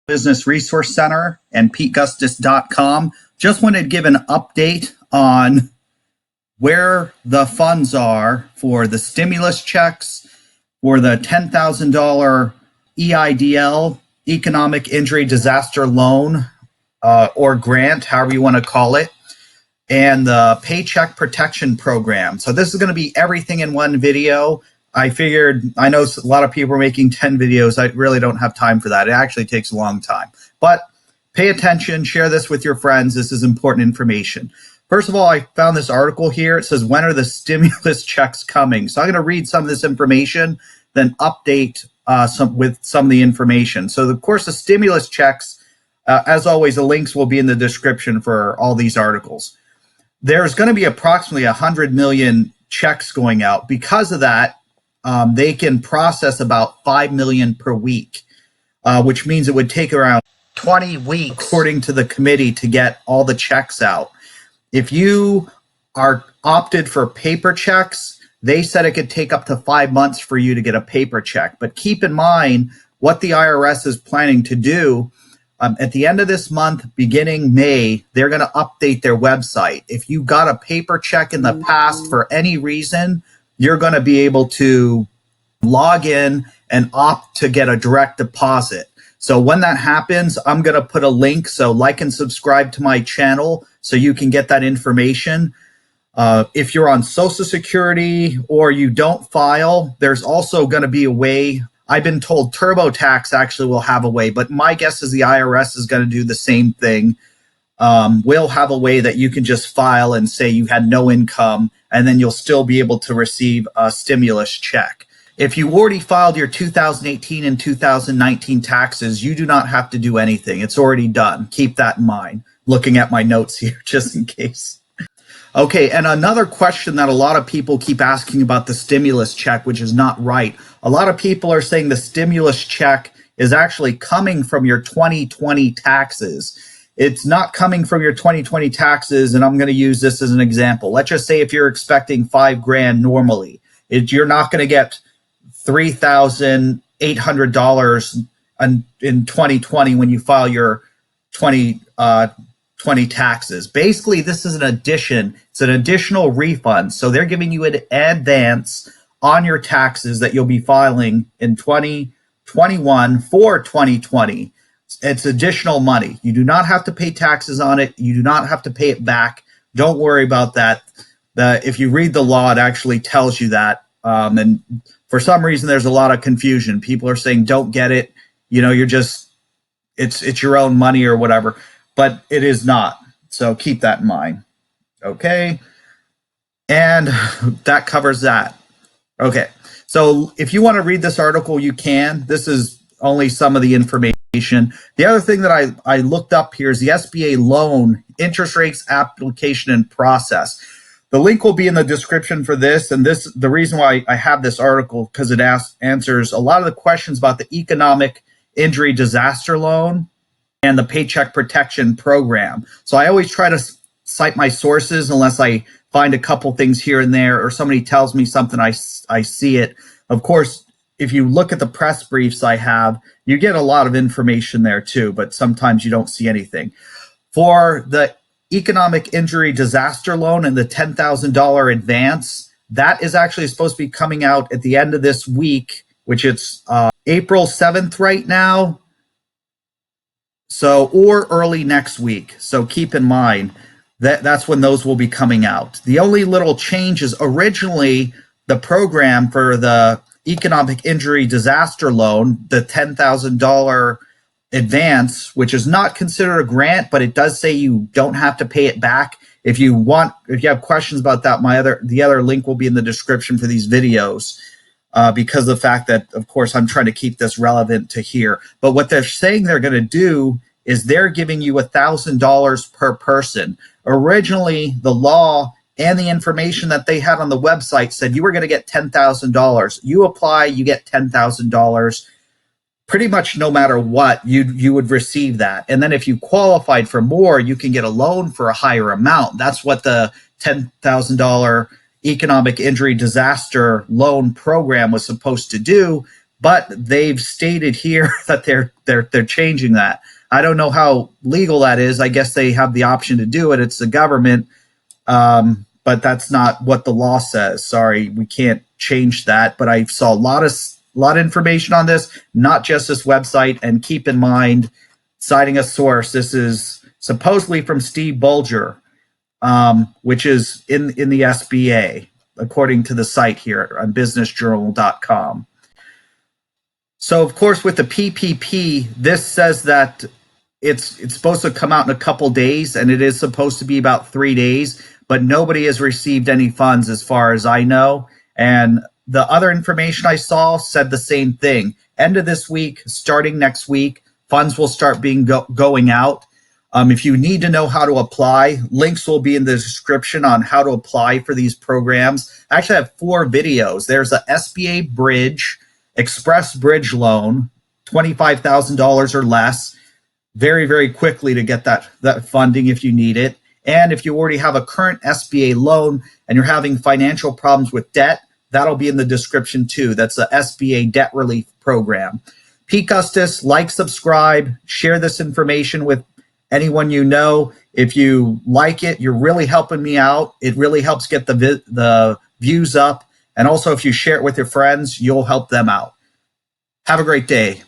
Business Resource Center and PeteGustis.com. Just wanted to give an update on where the funds are for the stimulus checks, for the $10,000 EIDL, Economic Injury Disaster Loan, or grant, however you want to call it, and the Paycheck Protection Program. So this is going to be everything in one video. I figured, I know a lot of people are making 10 videos. I really don't have time for that. It actually takes a long time. But pay attention, share this with your friends. This is important information. First of all, I found this article here. It says, when are the stimulus checks coming? So I'm going to read some of this information, then update with some of the information. So of course, the stimulus checks, as always, the links will be in the description for all these articles. There's going to be approximately 100 million checks going out. Because of that, they can process about 5 million per week, which means it would take around 20 weeks, according to the committee, to get all the checks out. If you are opted for paper checks, they said it could take up to 5 months for you to get a paper check. But keep in mind what the IRS is planning to do. At the end of this month, beginning May, they're going to update their website. If you got a paper check in the past for any reason, you're going to be able to log in and opt to get a direct deposit. So when that happens, I'm going to put a link. So like and subscribe to my channel so you can get that information. If you're on Social Security or you don't file, there's also going to be a way. I've been told TurboTax actually will have a way, but my guess is the IRS is going to do the same thing. We'll have a way that you can just file and say you had no income, and then you'll still be able to receive a stimulus check. If you already filed your 2018 and 2019 taxes, you do not have to do anything. It's already done. Keep that in mind. Looking at my notes here, just in case. Okay, and another question that a lot of people keep asking about the stimulus check, which is not right. A lot of people are saying the stimulus check is actually coming from your 2020 taxes. It's not coming from your 2020 taxes, and I'm going to use this as an example. Let's just say if you're expecting $5,000 normally, you're not going to get $3,800 in 2020 when you file your 2020 taxes. Basically, this is an addition. It's an additional refund. So they're giving you an advance on your taxes that you'll be filing in 2021 for 2020. It's additional money. You do not have to pay taxes on it. You do not have to pay it back. Don't worry about that. If you read the law, it actually tells you that. And for some reason, there's a lot of confusion. People are saying, don't get it. You know, you're just, it's your own money or whatever, but it is not. So keep that in mind. Okay. And that covers that. Okay. So if you want to read this article, you can. This is only some of the information. The other thing that I looked up here is the SBA loan interest rates, application, and process. The link will be in the description for this. And the reason why I have this article, because it answers a lot of the questions about the Economic Injury Disaster Loan and the Paycheck Protection Program. So I always try to cite my sources unless I find a couple things here and there, or somebody tells me something, I see it. Of course, if you look at the press briefs I have, you get a lot of information there too, but sometimes you don't see anything. For the Economic Injury Disaster Loan and the $10,000 advance, that is actually supposed to be coming out at the end of this week, which it's April 7th right now. So, or early next week. So keep in mind that that's when those will be coming out. The only little change is originally the program for the Economic Injury Disaster Loan, the $10,000 advance, which is not considered a grant, but it does say you don't have to pay it back. If you have questions about that, the other link will be in the description for these videos, because of the fact that, of course, I'm trying to keep this relevant to here. But what they're saying they're going to do is they're giving you $1,000 per person. Originally, the law and the information that they had on the website said you were going to get $10,000. You apply, you get $10,000. Pretty much no matter what, you would receive that. And then if you qualified for more, you can get a loan for a higher amount. That's what the $10,000 Economic Injury Disaster Loan Program was supposed to do. but they've stated here that they're changing that. I don't know how legal that is. I guess they have the option to do it. It's the government, but that's not what the law says. Sorry, we can't change that. But I saw a lot of information on this, not just this website. And keep in mind, citing a source, this is supposedly from Steve Bulger, which is in the SBA, according to the site here on businessjournal.com. So, of course, with the PPP, this says that it's supposed to come out in a couple days, and it is supposed to be about 3 days, but nobody has received any funds as far as I know. And the other information I saw said the same thing. End of this week, starting next week, funds will start being going out. If you need to know how to apply, links will be in the description on how to apply for these programs. I actually have 4 videos. There's a SBA Bridge, Express Bridge Loan, $25,000 or less, very, very quickly to get that funding if you need it. And if you already have a current SBA loan and you're having financial problems with debt, that'll be in the description too. That's the SBA Debt Relief Program. Pete Gustis, like, subscribe, share this information with anyone you know. If you like it, you're really helping me out. It really helps get the views up. And also, if you share it with your friends, you'll help them out. Have a great day.